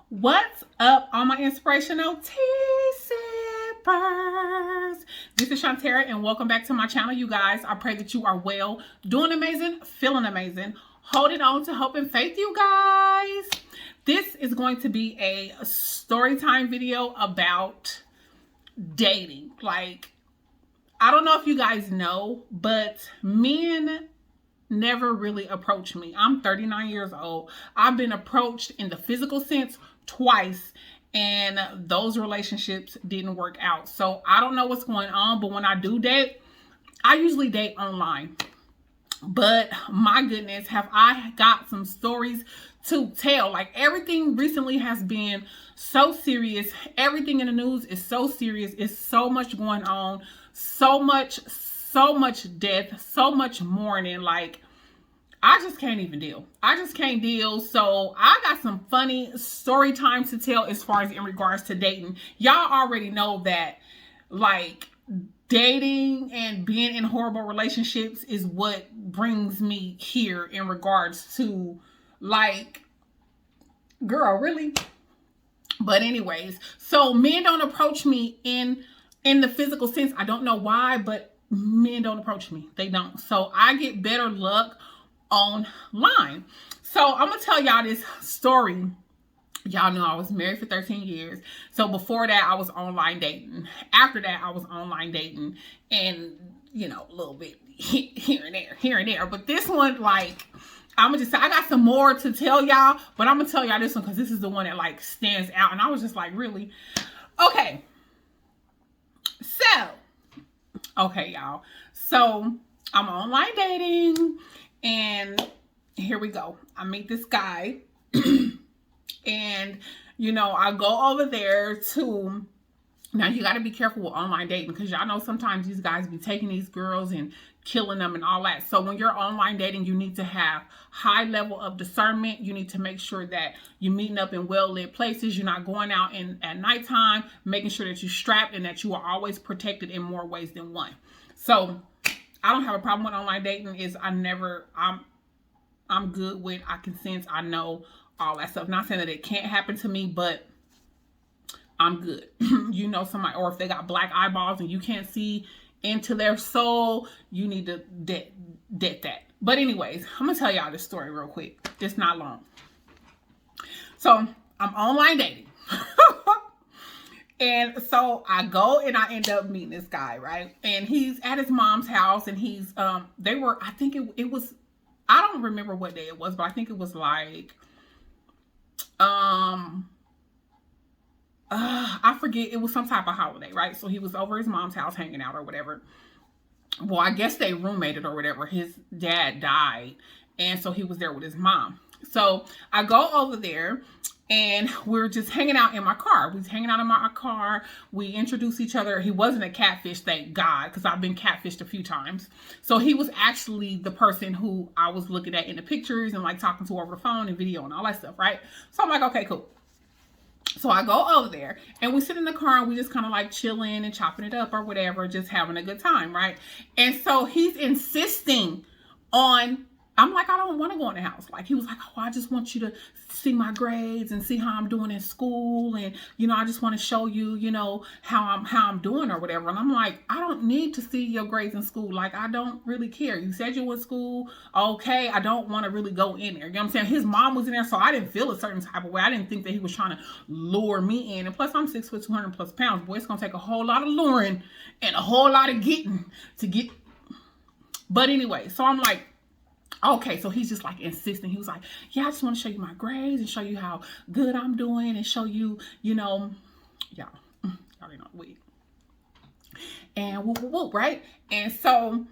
What's up, all my inspirational tea sippers? This is Shantara, and welcome back to my channel, you guys. I pray that you are well, doing amazing, feeling amazing, holding on to hope and faith, you guys. This is going to be a story time video about dating. Like, I don't know if you guys know, but men never really approach me. I'm 39 years old. I've been approached in the physical sense twice, and those relationships didn't work out. So I don't know what's going on, but when I do date, I usually date online. But my goodness, have I got some stories to tell. Like, everything recently has been so serious. Everything in the news is so serious. It's so much going on, so much death, so much mourning. Like, I just can't even deal. I just can't deal. So I got some funny story times to tell as far as in regards to dating. Y'all already know that, like, dating and being in horrible relationships is what brings me here in regards to, like, girl, really? But anyways, so men don't approach me in the physical sense. I don't know why, but men don't approach me. They don't. So I get better luck online. So I'm gonna tell y'all this story. Y'all know I was married for 13 years. So before that, I was online dating. After that, I was online dating, and a little bit here and there. But this one, like, I'm gonna just say, I got some more to tell y'all, but I'm gonna tell y'all this one because this is the one that, like, stands out. And I was just like, really? Okay. Okay, y'all. So I'm online dating, and here we go. I meet this guy, and I go over there to. Now, you got to be careful with online dating, because y'all know sometimes these guys be taking these girls and killing them and all that. So when you're online dating, you need to have high level of discernment. You need to make sure that you're meeting up in well-lit places. You're not going out at nighttime, making sure that you're strapped and that you are always protected in more ways than one. So I don't have a problem with online dating. I'm good with, I can sense, I know all that stuff. Not saying that it can't happen to me, but I'm good. Somebody, or if they got black eyeballs and you can't see into their soul, you need to debt that. But anyways, I'm gonna tell y'all this story real quick. It's not long. So I'm online dating. And so I go and I end up meeting this guy, right? And he's at his mom's house, and he's I think it was, I don't remember what day it was, but I think it was like I forget, it was some type of holiday, right? So he was over his mom's house hanging out or whatever. Well, I guess they roommated or whatever. His dad died, and so he was there with his mom. So I go over there, and we're just hanging out in my car. We was hanging out in my car. We introduced each other. He wasn't a catfish, thank God, because I've been catfished a few times. So he was actually the person who I was looking at in the pictures and, like, talking to over the phone and video and all that stuff, right? So I'm like, okay, cool. So I go over there, and we sit in the car, and we just kind of like chilling and chopping it up or whatever, just having a good time, right? And so he's insisting on, I'm like, I don't want to go in the house. Like, he was like, oh, I just want you to see my grades and see how I'm doing in school. And, I just want to show you, how I'm doing or whatever. And I'm like, I don't need to see your grades in school. Like, I don't really care. You said you were in school. Okay. I don't want to really go in there. You know what I'm saying? His mom was in there, so I didn't feel a certain type of way. I didn't think that he was trying to lure me in. And plus, I'm 6 foot, 200 plus pounds. Boy, it's going to take a whole lot of luring and a whole lot of getting to get. But anyway, so I'm like, okay, so he's just like insisting. He was like, yeah, I just want to show you my grades and show you how good I'm doing and show you, y'all ain't know, wait. And whoop, whoop, whoop, right? And so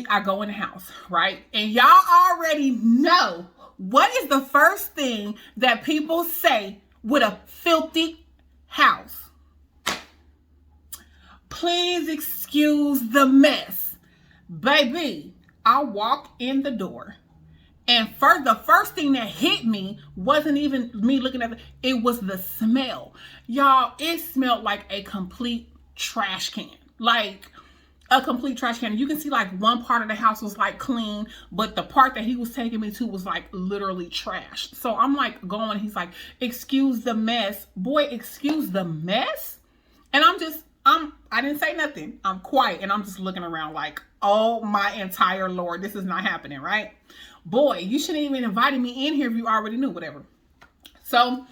I go in the house, right? And y'all already know what is the first thing that people say with a filthy house. Please excuse the mess, baby. I walk in the door, and the first thing that hit me wasn't even me looking at it was the smell. Y'all, it smelled like a complete trash can. Like, a complete trash can. You can see like one part of the house was like clean, but the part that he was taking me to was like literally trash. So I'm like going, he's like, excuse the mess. Boy, excuse the mess? And I didn't say nothing. I'm quiet and I'm just looking around like, oh my entire Lord, this is not happening, right? Boy, you shouldn't even invited me in here if you already knew, whatever. So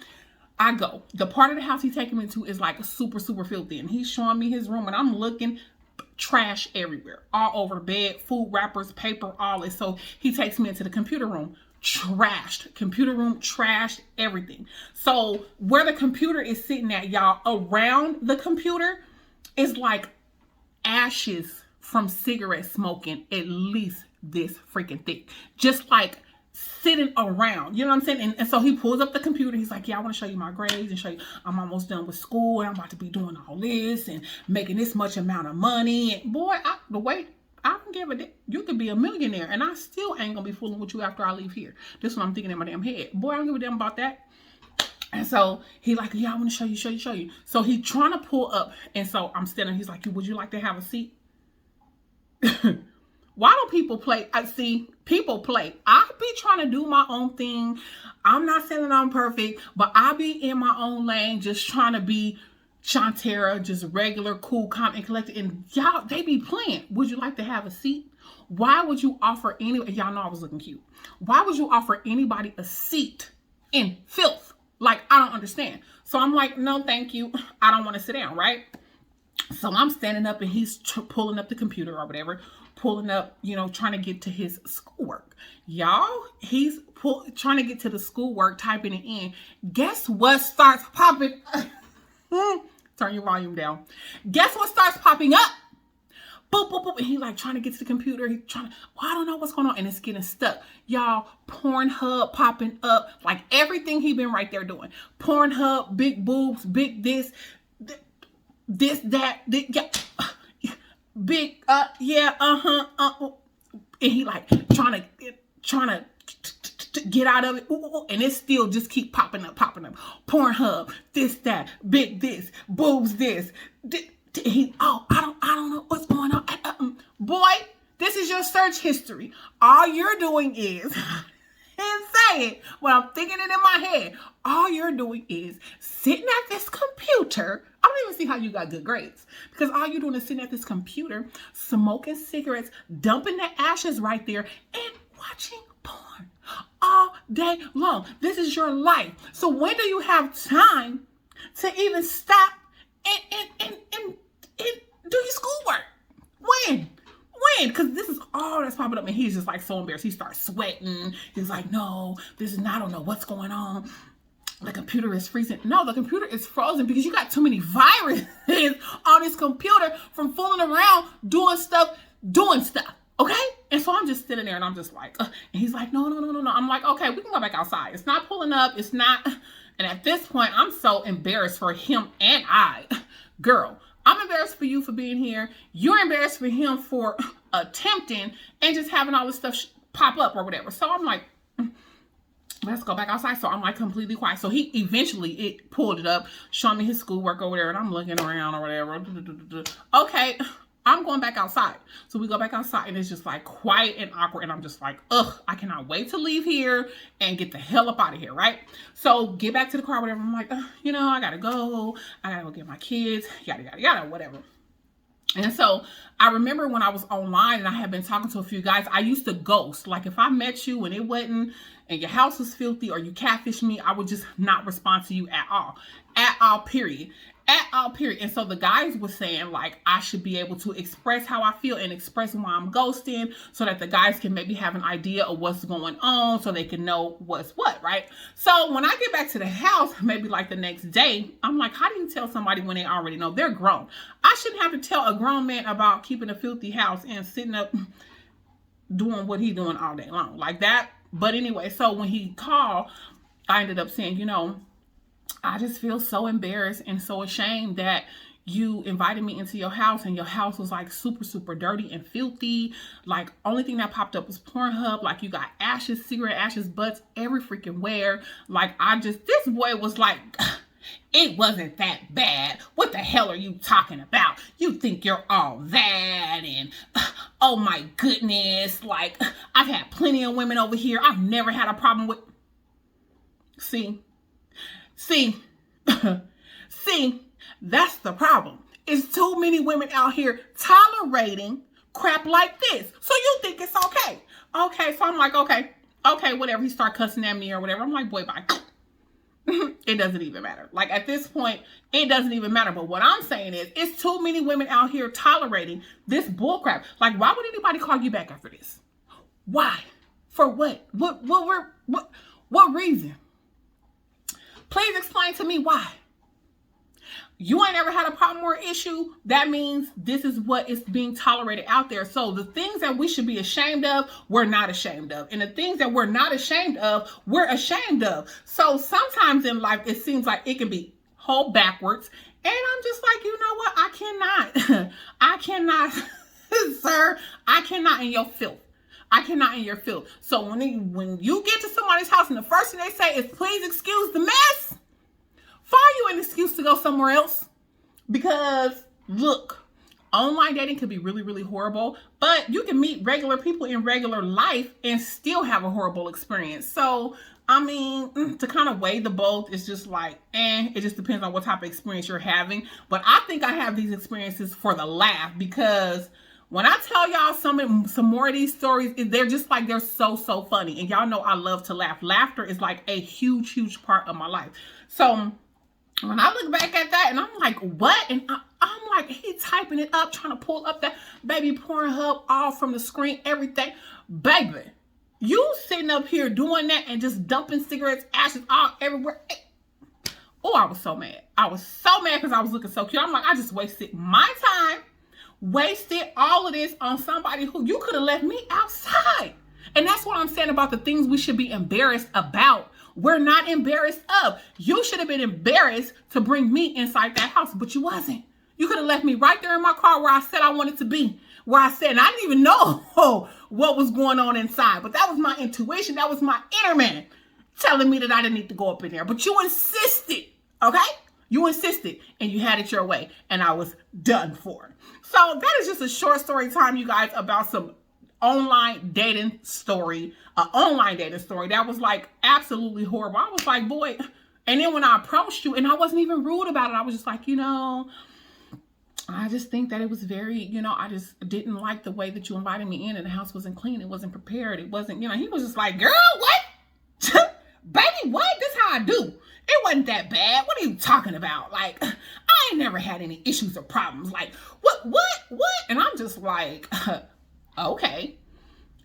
I go. The part of the house he's taking me to is like super, super filthy. And he's showing me his room and I'm looking, trash everywhere. All over the bed, food wrappers, paper, all this. So he takes me into the computer room. Trashed. Computer room, trashed, everything. So where the computer is sitting at, y'all, around the computer is like ashes from cigarette smoking, at least this freaking thick. Just like sitting around, you know what I'm saying? And so he pulls up the computer. He's like, yeah, I want to show you my grades and show you I'm almost done with school and I'm about to be doing all this and making this much amount of money. And boy, the way I don't give a damn. You could be a millionaire and I still ain't gonna be fooling with you after I leave here. This is what I'm thinking in my damn head. Boy, I don't give a damn about that. And so he like, yeah, I want to show you. So he trying to pull up. And so I'm standing, he's like, would you like to have a seat? Why do people play? I see people play. I be trying to do my own thing. I'm not saying that I'm perfect, but I be in my own lane, just trying to be Shantara, just regular, cool, calm, and collected. And y'all, they be playing. Would you like to have a seat? Why would you offer y'all know I was looking cute. Why would you offer anybody a seat in filth? Like, I don't understand. So I'm like, no, thank you. I don't want to sit down, right? So I'm standing up and he's pulling up the computer or whatever, pulling up, you know, trying to get to his schoolwork. Y'all, he's trying to get to the schoolwork, typing it in. Guess what starts popping? Turn your volume down. Guess what starts popping up? Boop, boop, boop. And he like trying to get to the computer. He's trying to, well, I don't know what's going on. And it's getting stuck. Y'all, Pornhub popping up. Like everything he been right there doing. Pornhub, big boobs, big this, that, yeah. Big, yeah, and he like trying to get out of it, and it still just keep popping up. Pornhub, this, that, big this, boobs this. I don't know what's going on. Boy, this is your search history. All you're doing is, and say it, well, I'm thinking it in my head. All you're doing is sitting at this computer. I don't even see how you got good grades, because all you're doing is sitting at this computer, smoking cigarettes, dumping the ashes right there, and watching porn all day long. This is your life. So when do you have time to even stop and do your schoolwork? When? Because this is all that's popping up, and he's just like so embarrassed. He starts sweating. He's like, no, this is not, I don't know what's going on. The computer is freezing. No, the computer is frozen because you got too many viruses on this computer from fooling around, doing stuff. Okay? And so I'm just sitting there and I'm just like, and he's like, no. I'm like, okay, we can go back outside. It's not pulling up. It's not. And at this point, I'm so embarrassed for him and I. Girl, I'm embarrassed for you for being here. You're embarrassed for him for attempting and just having all this stuff pop up or whatever. So I'm like, let's go back outside. So I'm like completely quiet. So he eventually pulled it up, showed me his schoolwork over there, and I'm looking around or whatever. Okay, I'm going back outside. So we go back outside and it's just like quiet and awkward. And I'm just like, ugh, I cannot wait to leave here and get the hell up out of here, right? So get back to the car, whatever. I'm like, you know, I gotta go get my kids, yada, whatever. And so I remember when I was online and I had been talking to a few guys, I used to ghost. Like if I met you and it wasn't, and your house was filthy or you catfished me, I would just not respond to you at all, period. And so the guys were saying like, I should be able to express how I feel and express why I'm ghosting so that the guys can maybe have an idea of what's going on so they can know what's what, right? So when I get back to the house, maybe like the next day, I'm like, how do you tell somebody when they already know? They're grown. I shouldn't have to tell a grown man about keeping a filthy house and sitting up doing what he's doing all day long like that. But anyway, so when he called, I ended up saying, you know, I just feel so embarrassed and so ashamed that you invited me into your house and your house was like super, super dirty and filthy. Like only thing that popped up was Pornhub. Like you got ashes, cigarette ashes, butts every freaking where. Like this boy was like, It wasn't that bad. What the hell are you talking about? You think you're all that, and oh my goodness, like, I've had plenty of women over here. I've never had a problem with. See, see, that's the problem. It's too many women out here tolerating crap like this. So you think it's okay. Okay, so I'm like, okay, whatever. He start cussing at me or whatever. I'm like, boy, bye. It doesn't even matter. Like, at this point, it doesn't even matter. But what I'm saying is, it's too many women out here tolerating this bullcrap. Like, why would anybody call you back after this? Why? For what? What reason? Please explain to me why. You ain't ever had a problem or issue. That means this is what is being tolerated out there. So the things that we should be ashamed of, we're not ashamed of. And the things that we're not ashamed of, we're ashamed of. So sometimes in life, it seems like it can be whole backwards. And I'm just like, you know what? I cannot, sir, I cannot in your filth. I cannot in your filth. So when you get to somebody's house and the first thing they say is, please excuse the mess, find you an excuse to go somewhere else. Because look, online dating can be really, really horrible, but you can meet regular people in regular life and still have a horrible experience. So, I mean, to kind of weigh the both, it's just like, it just depends on what type of experience you're having. But I think I have these experiences for the laugh, because when I tell y'all some more of these stories, they're just like, they're so funny. And y'all know I love to laugh. Laughter is like a huge, huge part of my life. So when I look back at that and I'm like, what? And I'm like, he typing it up, trying to pull up that baby Pornhub all from the screen, everything. Baby, you sitting up here doing that and just dumping cigarettes, ashes all everywhere. Oh, I was so mad. I was so mad because I was looking so cute. I'm like, I just wasted my time, wasted all of this on somebody who you could have left me outside. And that's what I'm saying about the things we should be embarrassed about. We're not embarrassed of. You should have been embarrassed to bring me inside that house, but you wasn't. You could have left me right there in my car where I said I wanted to be. Where I said, and I didn't even know what was going on inside. But that was my intuition. That was my inner man telling me that I didn't need to go up in there. But you insisted, okay? You insisted, and you had it your way, and I was done for. So that is just a short story time, you guys, about some online dating story, that was like absolutely horrible. I was like, boy, and then when I approached you, and I wasn't even rude about it, I was just like, I just think that it was very, I just didn't like the way that you invited me in, and the house wasn't clean, it wasn't prepared, it wasn't, he was just like, girl, what? Baby, what? This how I do. It wasn't that bad. What are you talking about? Like, I ain't never had any issues or problems. Like, what? And I'm just like, okay.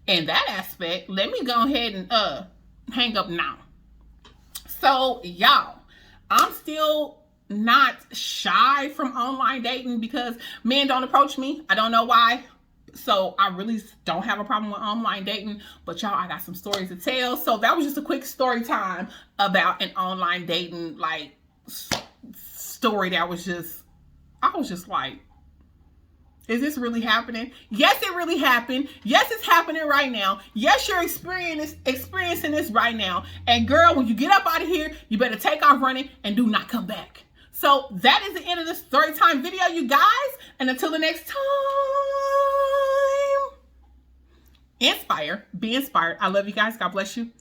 In that aspect, let me go ahead and hang up now. So, y'all, I'm still not shy from online dating because men don't approach me. I don't know why. So I really don't have a problem with online dating, but y'all, I got some stories to tell. So that was just a quick story time about an online dating like story that was just, I was just like, is this really happening? Yes, it really happened. Yes, it's happening right now. Yes, you're experiencing this right now. And girl, when you get up out of here, you better take off running and do not come back. So that is the end of this story time video, you guys. And until the next time, inspire, be inspired. I love you guys. God bless you.